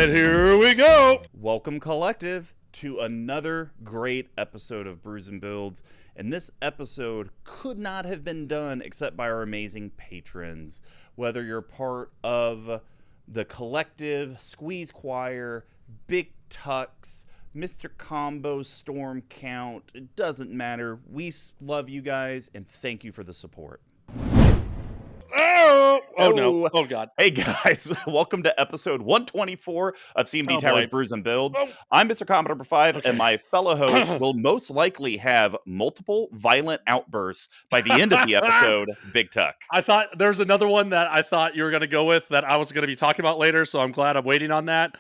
And here we go. Welcome, Collective, to another great episode of Brews and Builds. And this episode could not have been done except by our amazing patrons. Whether you're part of the Collective, Squeeze Choir, Big Tux, Mr. Combo, Storm Count, it doesn't matter. We love you guys and thank you for the support. Oh no. Oh God. Hey guys, welcome to episode 124 of CMD Towers Brews and Builds. I'm Mr. Commodore 5, and my fellow host will most likely have multiple violent outbursts by the end of the episode, Big Tuck. I thought there's another one that I thought you were going to go with that I was going to be talking about later, so I'm glad I'm waiting on that.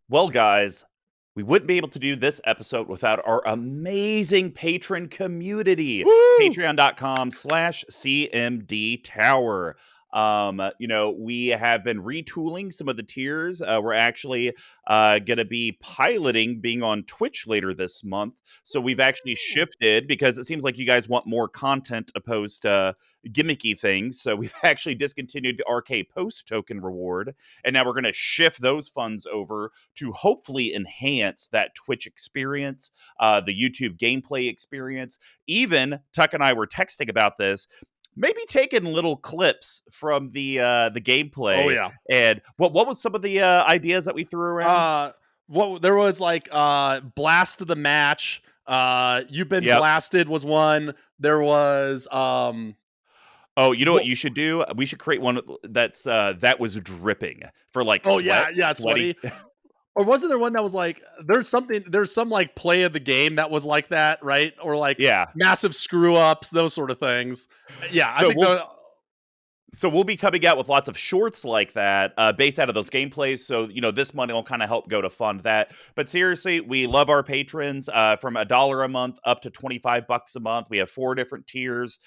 Well, guys, we wouldn't be able to do this episode without our amazing patron community. Patreon.com/CMD Tower. We have been retooling some of the tiers. We're actually going to be piloting being on Twitch later this month. So we've actually shifted because it seems like you guys want more content opposed to gimmicky things. So we've actually discontinued the RK Post token reward. And now we're going to shift those funds over to hopefully enhance that Twitch experience, the YouTube gameplay experience. Even Tuck and I were texting about this. Maybe taking little clips from the gameplay. Oh yeah. And what was some of the ideas that we threw around? There was like blast of the match. You've been blasted was one. There was Oh, you know what you should do? We should create one that's that was dripping for like sweaty. Or wasn't there one that was like there's some like play of the game that was like that, right? Or like massive screw ups, those sort of things. Yeah, so I think So we'll be coming out with lots of shorts like that based out of those gameplays. So, this money will kind of help go to fund that. But seriously, we love our patrons from $1 a month up to $25 a month. We have 4 different tiers.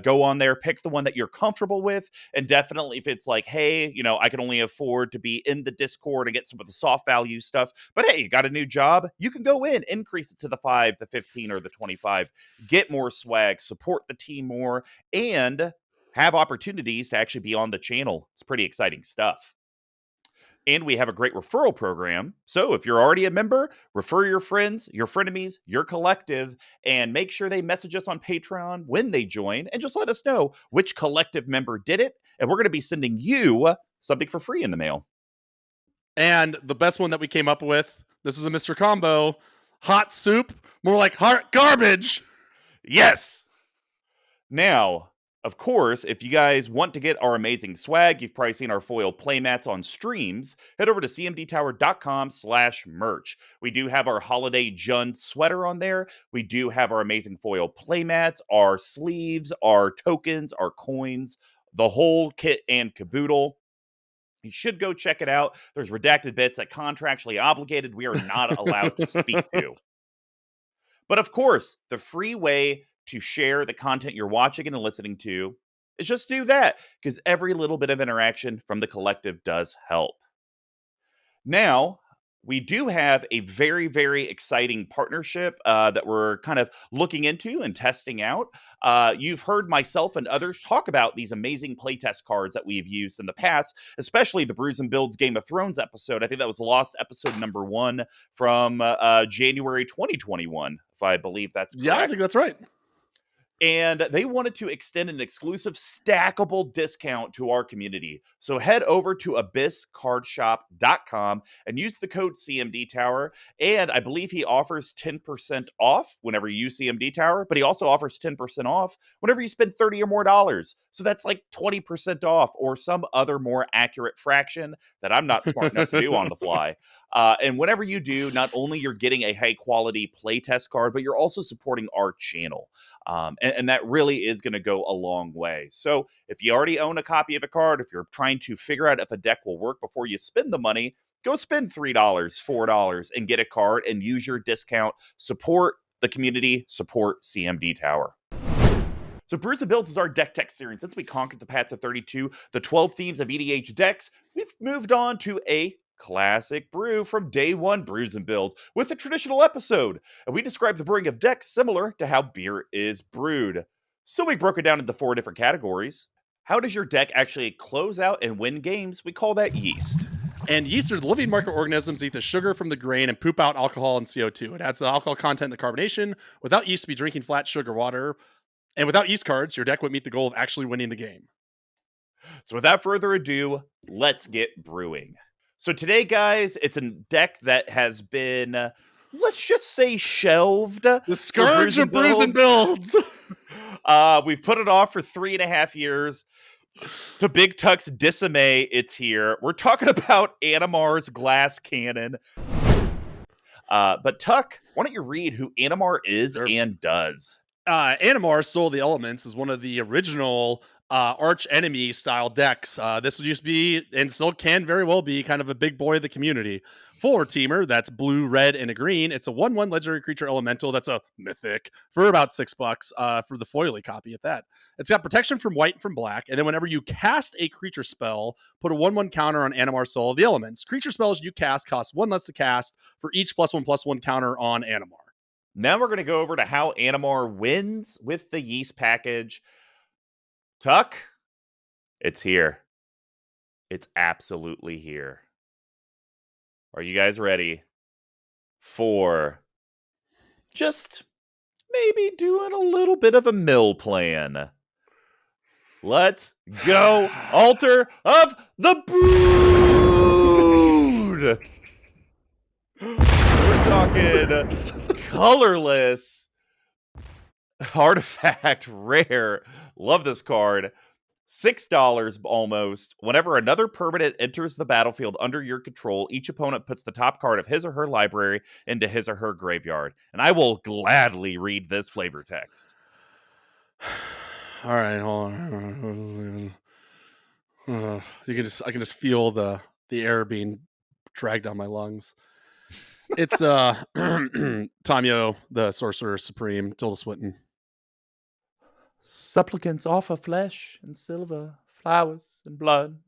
Go on there, pick the one that you're comfortable with. And definitely if it's like, hey, I can only afford to be in the Discord and get some of the soft value stuff. But hey, you got a new job? You can go in, increase it to the 5, the 15, or the 25. Get more swag, support the team more, and have opportunities to actually be on the channel. It's pretty exciting stuff. And we have a great referral program. So if you're already a member, refer your friends, your frenemies, your collective, and make sure they message us on Patreon when they join. And just let us know which collective member did it. And we're going to be sending you something for free in the mail. And the best one that we came up with, this is a Mr. Combo, hot soup, more like hot garbage. Yes. Now, of course, if you guys want to get our amazing swag, you've probably seen our foil playmats on streams, head over to cmdtower.com/merch. We do have our Holiday Jund sweater on there. We do have our amazing foil playmats, our sleeves, our tokens, our coins, the whole kit and caboodle. You should go check it out. There's redacted bits that contractually obligated we are not allowed to speak to. But of course, the free way to share the content you're watching and listening to is just do that, because every little bit of interaction from the collective does help. Now, we do have a very, very exciting partnership that we're kind of looking into and testing out. You've heard myself and others talk about these amazing playtest cards that we've used in the past, especially the Brews and Builds Game of Thrones episode. I think that was Lost episode number 1 from January 2021, if I believe that's correct. Yeah, I think that's right. And they wanted to extend an exclusive stackable discount to our community. So head over to abysscardshop.com and use the code CMD Tower. And I believe he offers 10% off whenever you use CMD Tower, but he also offers 10% off whenever you spend $30 or more. So that's like 20% off or some other more accurate fraction that I'm not smart enough to do on the fly. And whenever you do, not only you're getting a high quality playtest card, but you're also supporting our channel. And that really is going to go a long way. So if you already own a copy of a card, if you're trying to figure out if a deck will work before you spend the money, go spend $3, $4 and get a card and use your discount. Support the community, support CMD Tower. So Brews and Builds is our deck tech series. Since we conquered the path to 32, the 12 themes of EDH decks, we've moved on to a classic brew from day one Brews and Builds with a traditional episode. And we describe the brewing of decks similar to how beer is brewed. So we broke it down into 4 different categories. How does your deck actually close out and win games? We call that yeast. And yeast are the living microorganisms that eat the sugar from the grain and poop out alcohol and CO2. It adds the alcohol content and the carbonation. Without yeast, to be drinking flat sugar water. And without yeast cards, your deck would meet the goal of actually winning the game. So without further ado, let's get brewing. So today, guys, it's a deck that has been, let's just say, shelved. The scourge of brews and builds. We've put it off for 3.5 years. To Big Tuck's dismay, it's here. We're talking about Animar's Glass Cannon. But Tuck, why don't you read who Animar is and does? Animar, Soul of the Elements, is one of the original arch enemy style decks. This used to be, and still can very well be, kind of a big boy of the community. 4-teamer, that's blue, red, and a green. It's a 1/1 legendary creature elemental. That's a mythic for about $6 for the foily copy at that. It's got protection from white and from black. And then whenever you cast a creature spell, put a 1/1 counter on Animar, Soul of the Elements. Creature spells you cast cost 1 less to cast for each +1/+1 counter on Animar. Now we're going to go over to how Animar wins with the yeast package. Tuck, it's here. It's absolutely here. Are you guys ready for just maybe doing a little bit of a mill plan? Let's go. Altar of the Brood. We're talking colorless artifact rare. Love this card. $6 almost. Whenever another permanent enters the battlefield under your control, each opponent puts the top card of his or her library into his or her graveyard. And I will gladly read this flavor text. All right, hold on. I can just feel the air being dragged down my lungs. It's Tamiyo, the Sorcerer Supreme, Tilda Swinton. Supplicants offer flesh and silver, flowers and blood.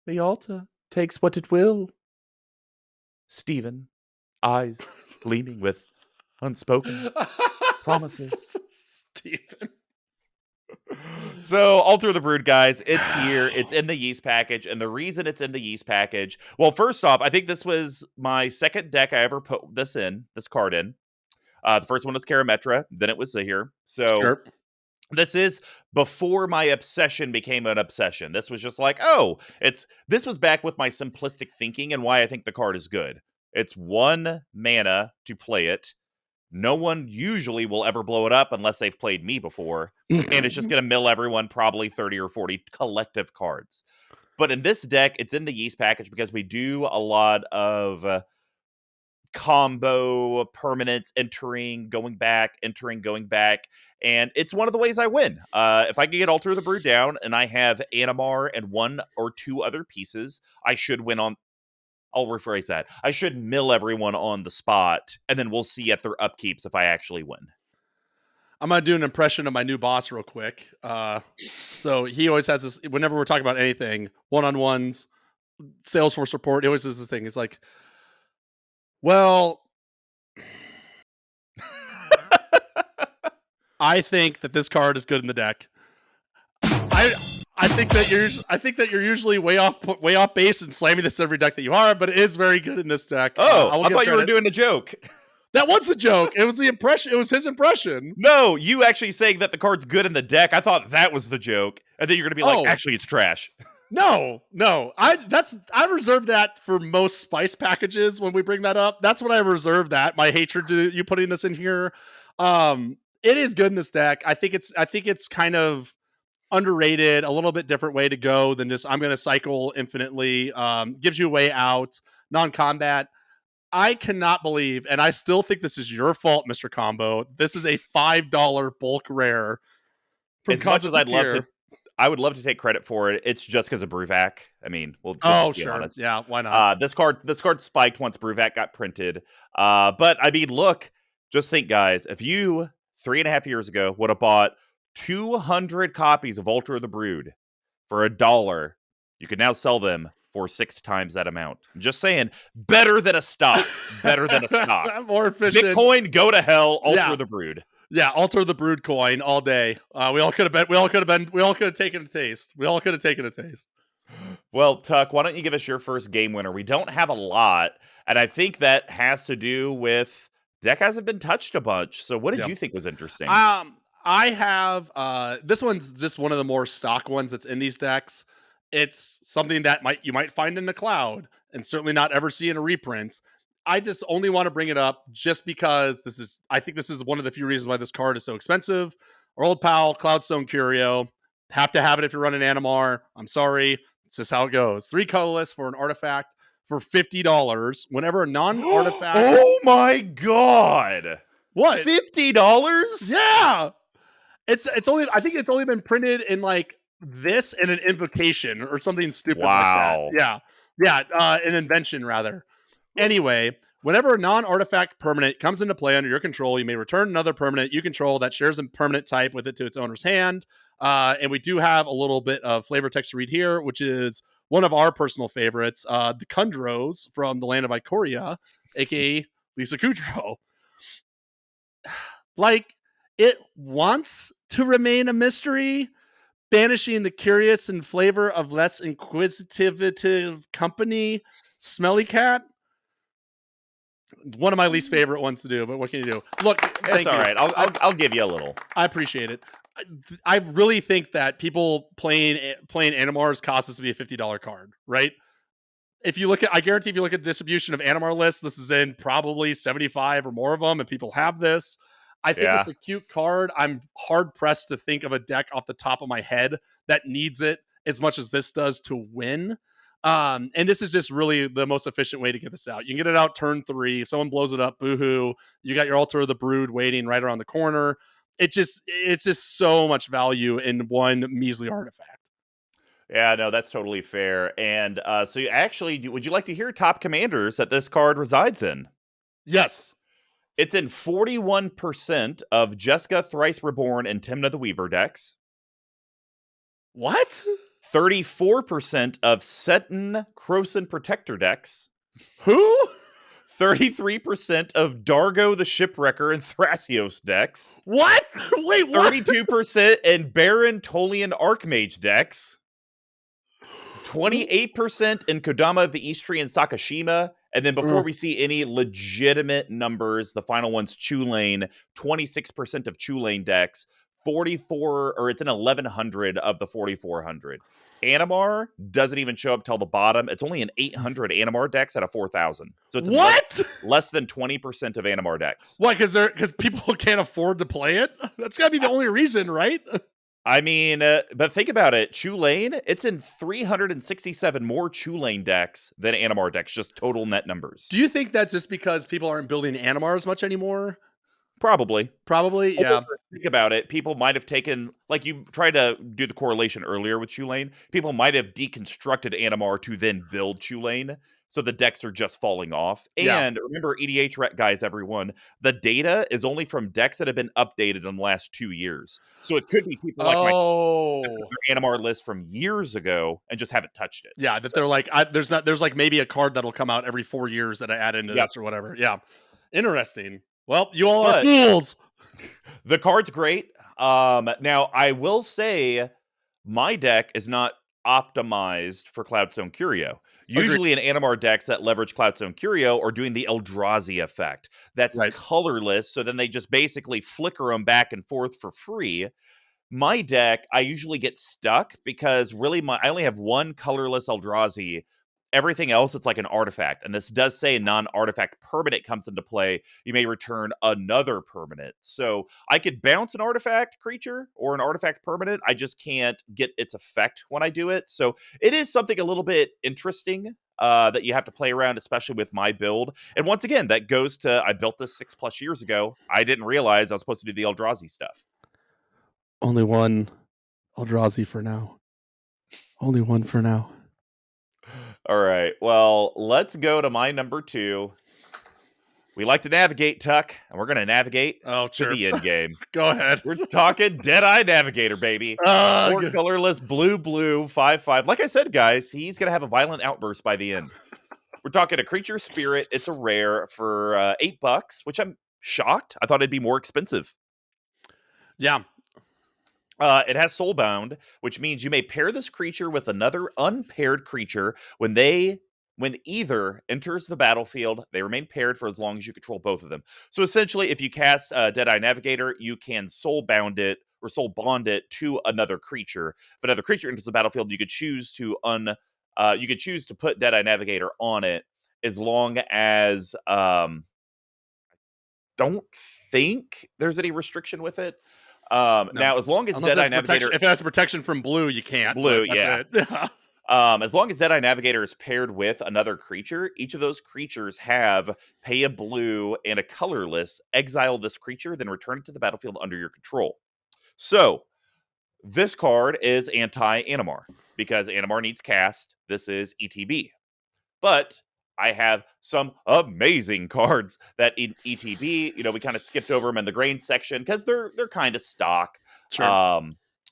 The altar takes what it will. Stephen, eyes gleaming with unspoken promises. Stephen. So, Altar of the Brood, guys, it's here. It's in the yeast package. And the reason it's in the yeast package, well, first off, I think this was my second deck I ever put this card in. The first one was Karametra, then it was Zahir. So, sure. This is before my obsession became an obsession. This was just like, this was back with my simplistic thinking and why I think the card is good. It's 1 mana to play it. No one usually will ever blow it up unless they've played me before. And it's just going to mill everyone probably 30 or 40 collective cards. But in this deck, it's in the yeast package because we do a lot of combo permanents, entering, going back. And it's one of the ways I win. If I can get Altar of the Brood down and I have Animar and 1 or 2 other pieces, I should win on... I'll rephrase that. I should mill everyone on the spot, and then we'll see at their upkeeps if I actually win. I'm going to do an impression of my new boss real quick. So he always has this, whenever we're talking about anything, one-on-ones, Salesforce report, he always does this thing. It's like, well, I think that this card is good in the deck. I think that you're usually way off base and slamming this every deck that you are, but it is very good in this deck. I thought you were doing a joke. That was the joke. It was the impression. It was his impression. No, you actually saying that the card's good in the deck. I thought that was the joke, and then you're gonna be like, actually, it's trash. No. I reserve that for most spice packages when we bring that up. That's what I reserve that. My hatred to you putting this in here. It is good in this deck. I think it's kind of underrated, a little bit different way to go than just I'm going to cycle infinitely. Gives you a way out, non-combat. I cannot believe, and I still think this is your fault, Mr. Combo. This is a $5 bulk rare. As much as I would love to take credit for it. It's just because of Bruvac. I mean, we'll just be honest. Yeah, why not? This card spiked once Bruvac got printed. But I mean, look, just think, guys, if you 3.5 years ago would have bought 200 copies of Altar of the Brood for $1, you could now sell them for 6 times that amount. I'm just saying, better than a stock. More efficient. Bitcoin, go to hell. Altar of the Brood. Yeah, Altar of the Brood coin all day. We all could have taken a taste. Well, Tuck, why don't you give us your first game winner? We don't have a lot, and I think that has to do with deck hasn't been touched a bunch. So, what did Yeah. you think was interesting? I have this one's just one of the more stock ones that's in these decks. It's something that you might find in the cloud and certainly not ever see in a reprint. I just only want to bring it up just because I think this is one of the few reasons why this card is so expensive. Our old pal, Cloudstone Curio. Have to have it if you're running Animar. I'm sorry. It's just how it goes. 3 colorless for an artifact for $50. Whenever a non-artifact. Oh my god! What? $50? Yeah. It's only I think it's only been printed in like this and an invocation or something stupid like that. Wow. Yeah. Yeah, an invention rather. Anyway, whenever a non-artifact permanent comes into play under your control, you may return another permanent you control that shares a permanent type with it to its owner's hand. And we do have a little bit of flavor text to read here, which is one of our personal favorites, the Kundros from the land of Ikoria, aka Lisa Kudrow. Like, it wants to remain a mystery, banishing the curious and flavor of less inquisitive company, Smelly Cat. One of my least favorite ones to do, but what can you do? Look, It's all right. I'll give you a little. I appreciate it. I really think that people playing Animars cost us to be a $50 card, right? If you look at, I guarantee if you look at the distribution of Animar lists, this is in probably 75 or more of them, and people have this. I think Yeah. it's a cute card. I'm hard pressed to think of a deck off the top of my head that needs it as much as this does to win. And this is just really the most efficient way to get this out. You can get it out turn 3. If someone blows it up, boohoo. You got your Altar of the Brood waiting right around the corner. It's just so much value in one measly artifact. Yeah, no, that's totally fair. And so, would you like to hear top commanders that this card resides in? Yes. It's in 41% of Jessica Thrice Reborn and Timna the Weaver decks. What? 34% of Seton Krosan Protector decks. Who? 33% of Dargo the Shipwrecker and Thrasios decks. What? Wait, what? 32% in Baron Tolian Archmage decks. 28% in Kodama of the East Tree and Sakashima. And then before we see any legitimate numbers, the final one's Chulane, 26% of Chulane decks, 44, or it's in 1100 of the 4400. Animar doesn't even show up till the bottom. It's only an 800 Animar decks out of 4,000. So it's what? Less than 20% of Animar decks. What? Because people can't afford to play it? That's got to be the only reason, right? I mean, but think about it. Chulane, it's in 367 more Chulane decks than Animar decks, just total net numbers. Do you think that's just because people aren't building Animar as much anymore? Probably, yeah. Think about it. People might have taken, like you tried to do the correlation earlier with Chulane. People might have deconstructed Animar to then build Chulane, so the decks are just falling off. And remember, EDH guys, everyone, the data is only from decks that have been updated in the last 2 years. So it could be people like their Animar list from years ago and just haven't touched it. Yeah, that they're like, there's like maybe a card that'll come out every 4 years that I add into this or whatever. Yeah, interesting. Well, you all are fools. The card's great. Now, I will say my deck is not optimized for Cloudstone Curio. Usually in Animar decks that leverage Cloudstone Curio are doing the Eldrazi effect. That's colorless, so then they just basically flicker them back and forth for free. My deck, I usually get stuck because really I only have one colorless Eldrazi. Everything else, it's like an artifact. And this does say a non-artifact permanent comes into play. You may return another permanent. So I could bounce an artifact creature or an artifact permanent. I just can't get its effect when I do it. So it is something a little bit interesting that you have to play around, especially with my build. And once again, that goes to, I built this 6+ years ago. I didn't realize I was supposed to do the Eldrazi stuff. Only one Eldrazi for now. Only one for now. All right. Well, let's go to my number 2. We like to navigate, Tuck, and we're going to navigate to the end game. Go ahead. We're talking Deadeye Navigator, baby. 4 colorless, blue, 5/5. Like I said, guys, he's going to have a violent outburst by the end. We're talking a creature spirit. It's a rare for $8, which I'm shocked. I thought it'd be more expensive. Yeah. It has Soulbound, which means you may pair this creature with another unpaired creature when either enters the battlefield. They remain paired for as long as you control both of them. So essentially, if you cast Deadeye Navigator, you can Soulbound it or Soul Bond it to another creature. If another creature enters the battlefield, you could choose to put Deadeye Navigator on it as long as don't think there's any restriction with it. No, Now, as long as unless Deadeye it's protection. Navigator If it has protection from blue, you can't. blue, But that's yeah. it. As long as Deadeye Navigator is paired with another creature, each of those creatures have pay a blue and a colorless, exile this creature, then return it to the battlefield under your control. So, this card is anti-Animar because Animar needs cast. This is ETB. But I have some amazing cards that in ETB, we kind of skipped over them in the grain section because they're kind of stock. Sure.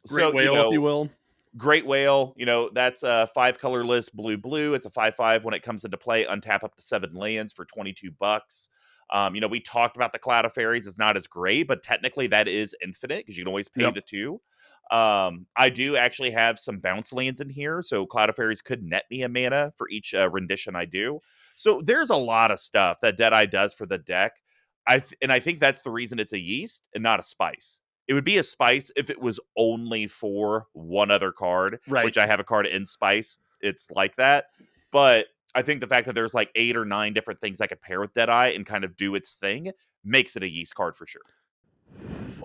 Great So whale, if you will. Great Whale, that's a 5 colorless blue. It's a 5/5 when it comes into play. Untap up to 7 lands for $22. We talked about the Cloud of Fairies. It's not as great, but technically that is infinite because you can always pay Yep. the 2. I do actually have some bounce lands in here, so Cloud of Fairies could net me a mana for each rendition I do. So there's a lot of stuff that Deadeye does for the deck. I think that's the reason it's a yeast and not a spice. It would be a spice if it was only for one other card, Right. which I have a card in spice. It's like that. But I think the fact that there's like 8 or 9 different things I could pair with Deadeye and kind of do its thing makes it a yeast card for sure.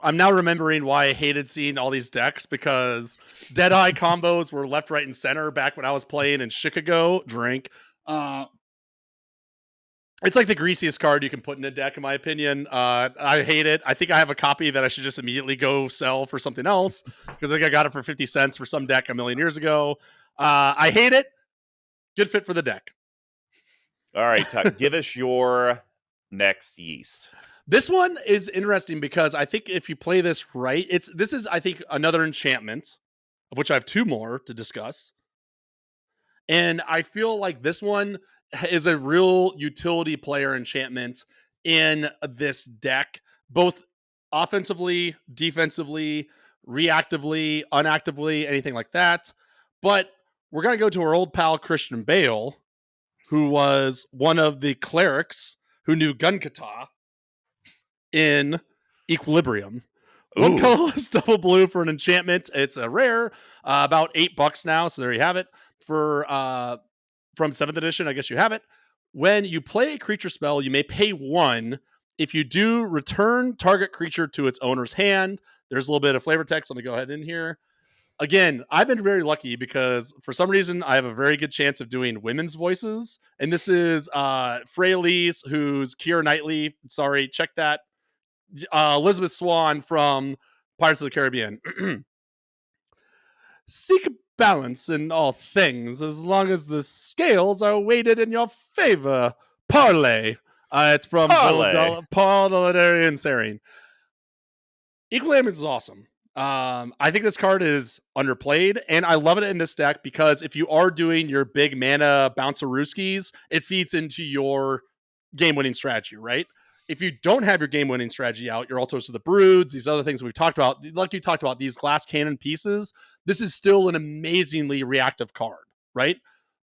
I'm now remembering why I hated seeing all these decks because Deadeye combos were left, right, and center back when I was playing in Chicago. Drink. It's like the greasiest card you can put in a deck, in my opinion. I hate it. I think I have a copy that I should just immediately go sell for something else because I think I got it for 50 cents for some deck a million years ago. I hate it. Good fit for the deck. All right, Tuck, give us your next yeast. This one is interesting because I think if you play this right, this is, I think, another enchantment, of which I have 2 more to discuss. And I feel like this one is a real utility player enchantment in this deck, both offensively, defensively, reactively, unactively, anything like that. But we're going to go to our old pal Christian Bale, who was one of the clerics who knew Gunkata in Equilibrium. One colorless double blue for an enchantment. It's a rare, about $8 now. So there you have it. For from 7th edition, I guess you have it. When you play a creature spell, you may pay 1. If you do, return target creature to its owner's hand. There's a little bit of flavor text. Let me go ahead in here. Again, I've been very lucky because for some reason I have a very good chance of doing women's voices. And this is Freyalise, who's Keira Knightley. Sorry, check that. Elizabeth Swan from Pirates of the Caribbean. Seek balance in all things as long as the scales are weighted in your favor. Parlay. It's from Paul Delaterian Serene. Equilibrium is awesome. I think this card is underplayed, and I love it in this deck because if you are doing your big mana bounce-a-rooskies, it feeds into your game-winning strategy, right? If you don't have your game-winning strategy out, your Altars of the Broods, these other things we've talked about, like you talked about, these glass cannon pieces, this is still an amazingly reactive card, right?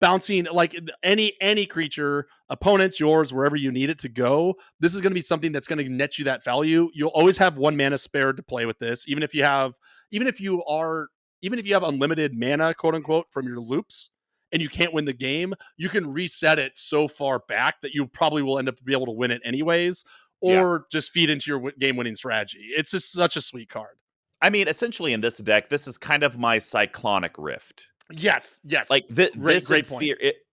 Bouncing like any creature, opponents, yours, wherever you need it to go. This is going to be something that's going to net you that value. You'll always have 1 mana spared to play with this, even if you have unlimited mana, quote unquote, from your loops, and you can't win the game, you can reset it so far back that you probably will end up be able to win it anyways, or just feed into your game-winning strategy. It's just such a sweet card. I mean, essentially in this deck, this is kind of my Cyclonic Rift. Yes. Like great point.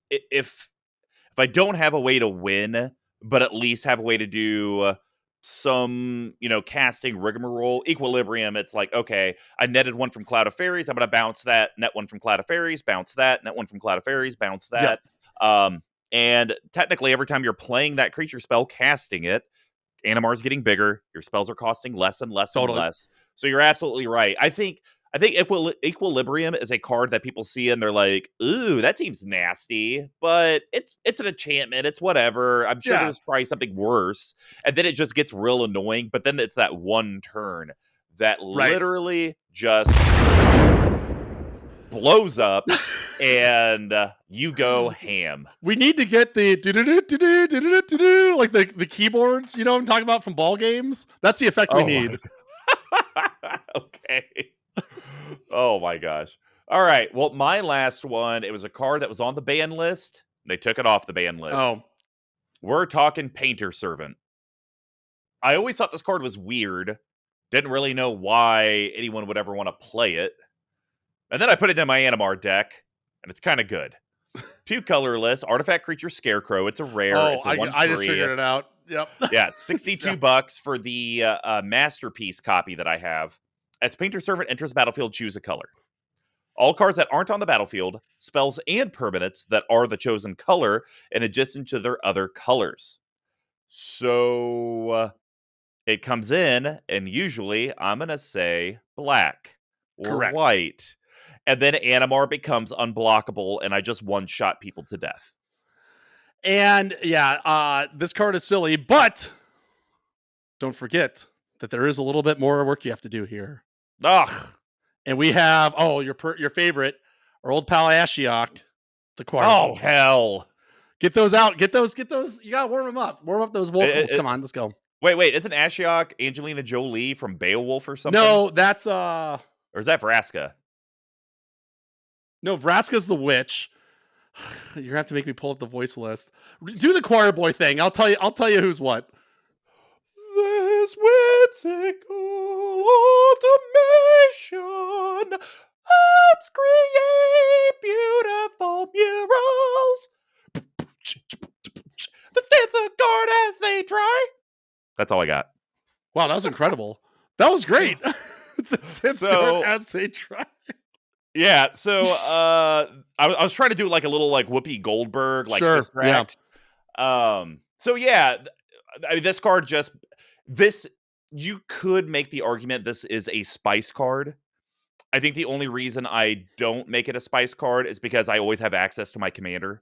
If I don't have a way to win, but at least have a way to do some, casting rigmarole, Equilibrium, it's like, okay, I netted 1 from Cloud of Fairies, I'm going to bounce that, net 1 from Cloud of Fairies, bounce that, net 1 from Cloud of Fairies, bounce that. Yep. And technically, every time you're playing that creature spell, casting it, Animar's getting bigger, your spells are costing less and less and less. So you're absolutely right. I think Equilibrium is a card that people see and they're like, ooh, that seems nasty, but it's an enchantment. It's whatever. I'm sure there's probably something worse. And then it just gets real annoying. But then it's that one turn that Right. literally just blows up and you go ham. We need to get the do-do-do-do-do-do-do-do-do, like the keyboards, you know what I'm talking about from ball games? That's the effect we Oh my need. god. Okay. Oh my gosh. All right. Well, my last one, it was a card that was on the ban list. They took it off the ban list. Oh, We're talking Painter Servant. I always thought this card was weird. Didn't really know why anyone would ever want to play it. And then I put it in my Animar deck, and it's kind of good. 2 colorless, artifact creature Scarecrow. It's a rare. oh, It's a 1/3. I just figured it out. Yep. Yeah, 62 bucks for the Masterpiece copy that I have. As Painter Servant enters the battlefield, choose a color. All cards that aren't on the battlefield, spells and permanents that are the chosen color, in addition to their other colors. So it comes in, and usually I'm going to say black or Correct. white. And then Animar becomes unblockable, and I just one-shot people to death. And yeah, this card is silly, but don't forget that there is a little bit more work you have to do here. Ugh. And we have your favorite, our old pal Ashiok, the choir. Oh, hell. Get those out. Get those. You gotta warm them up. Warm up those vocals. Come on, let's go. Wait, isn't Ashiok Angelina Jolie from Beowulf or something? No, that's Or is that Vraska? No, Vraska's the witch. You're gonna have to make me pull up the voice list. Do the choir boy thing. I'll tell you who's what. This whimsical automation helps create beautiful murals that stands the guard as they dry. That's all I got. Wow, that was incredible. That was great. So- as they try. Yeah, so I was trying to do like a little like Whoopi Goldberg, like Sure, Sister yeah. Act. So yeah, I mean, this card you could make the argument this is a spice card. I think the only reason I don't make it a spice card is because I always have access to my commander.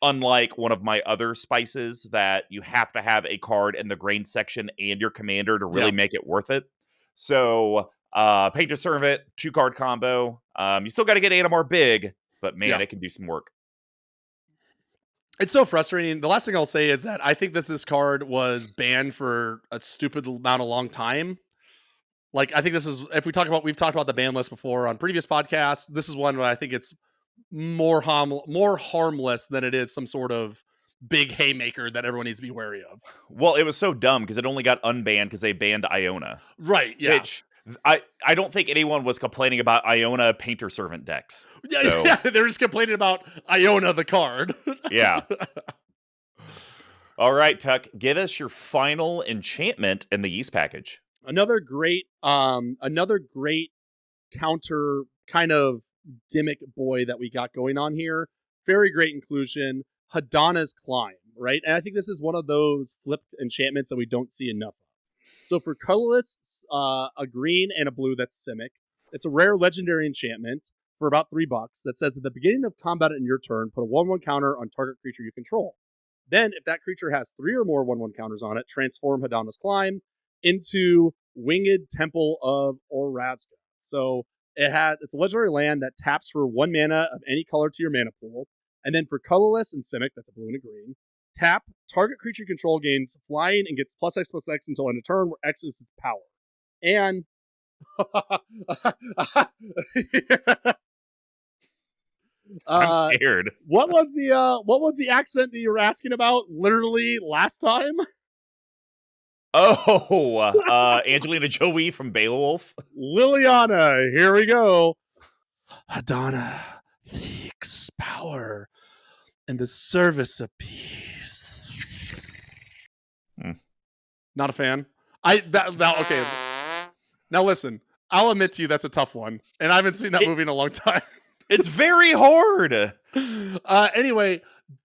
Unlike one of my other spices that you have to have a card in the grain section and your commander to really make it worth it. So Painter Servant, 2-card combo. You still got to get Animar big, but man, it can do some work. It's so frustrating. The last thing I'll say is that I think that this card was banned for a stupid amount of long time. Like, I think this is, we've talked about the ban list before on previous podcasts. This is one where I think it's more harmless than it is some sort of big haymaker that everyone needs to be wary of. Well, it was so dumb because it only got unbanned because they banned Iona. Right, yeah. Which I don't think anyone was complaining about Iona Painter Servant decks. Yeah, So, yeah, they're just complaining about Iona the card. yeah. All right, Tuck, give us your final enchantment in the yeast package. Another great counter kind of gimmick boy that we got going on here. Very great inclusion. Hadana's Climb, right? And I think this is one of those flipped enchantments that we don't see enough of. So for colorless, a green and a blue, that's Simic. It's a rare legendary enchantment for about $3 that says at the beginning of combat in your turn, put a 1/1 counter on target creature you control. Then, if that creature has 3 or more 1/1 counters on it, transform Hadana's Climb into Winged Temple of Orazca. So it's a legendary land that taps for 1 mana of any color to your mana pool. And then for colorless and Simic, that's a blue and a green, tap, target creature you control gains flying and gets +X/+X until end of turn, where X is its power. And I'm scared. what was the accent that you were asking about literally last time? Oh, Angelina Jolie from Beowulf. Liliana, here we go. Hadana seeks power and the service of peace. Not a fan. Okay. Now listen, I'll admit to you that's a tough one, and I haven't seen that movie in a long time. It's very hard. Anyway,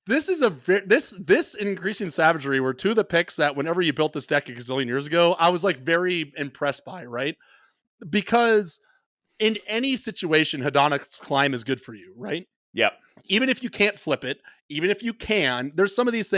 this is this Increasing Savagery were 2 of the picks that whenever you built this deck a gazillion years ago, I was like very impressed by, right? Because in any situation, Hadana's Climb is good for you, right? Yep. Even if you can't flip it, even if you can, there's some of these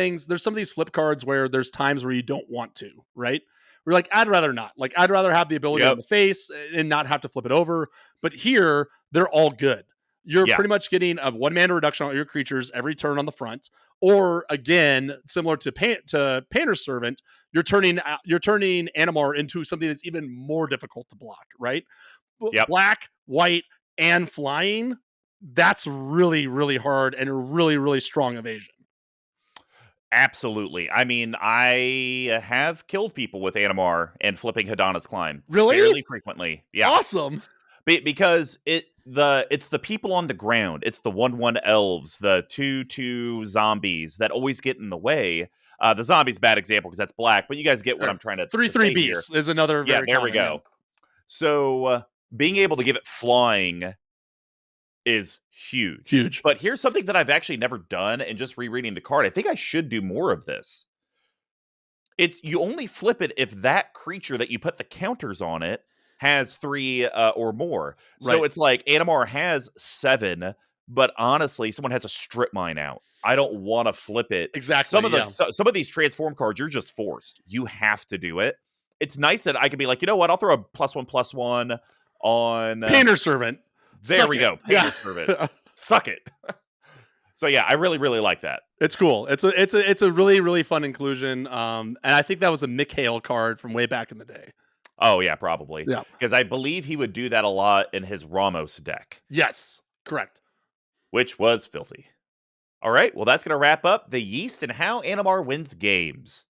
flip cards where there's times where you don't want to, right? We're like, I'd rather not. Like, I'd rather have the ability in the face and not have to flip it over. But here, they're all good. You're pretty much getting a 1 mana reduction on your creatures every turn on the front. Or again, similar to Painter's Servant, you're turning Animar into something that's even more difficult to block, right? Black, white, and flying, that's really, really hard and a really, really strong evasion. Absolutely. I mean, I have killed people with Animar and flipping Hadana's Climb Really? fairly frequently. Yeah. Awesome. Because it's the people on the ground. It's the 1/1 elves, the 2/2 zombies that always get in the way. The zombie's bad example because that's black, but you guys get what I'm trying to 3/3 say here. beast is another very there we go. So being able to give it flying is huge. But here's something that I've actually never done, and just rereading the card, I think I should do more of this. You only flip it if that creature that you put the counters on it has 3 or more. So it's like Animar has 7, but honestly, someone has a strip mine out. I don't want to flip it. Exactly. Some of these transform cards, you're just forced. You have to do it. It's nice that I can be like, you know what? I'll throw a +1/+1 on Painter's Servant. There we go. Painter's Servant. Suck it. So yeah, I really, really like that. It's cool. It's a really, really fun inclusion. And I think that was a Mikhail card from way back in the day. Oh yeah, probably. Yeah. Because I believe he would do that a lot in his Ramos deck. Yes, correct. Which was filthy. All right, well that's going to wrap up the Yeast and how Animar wins games.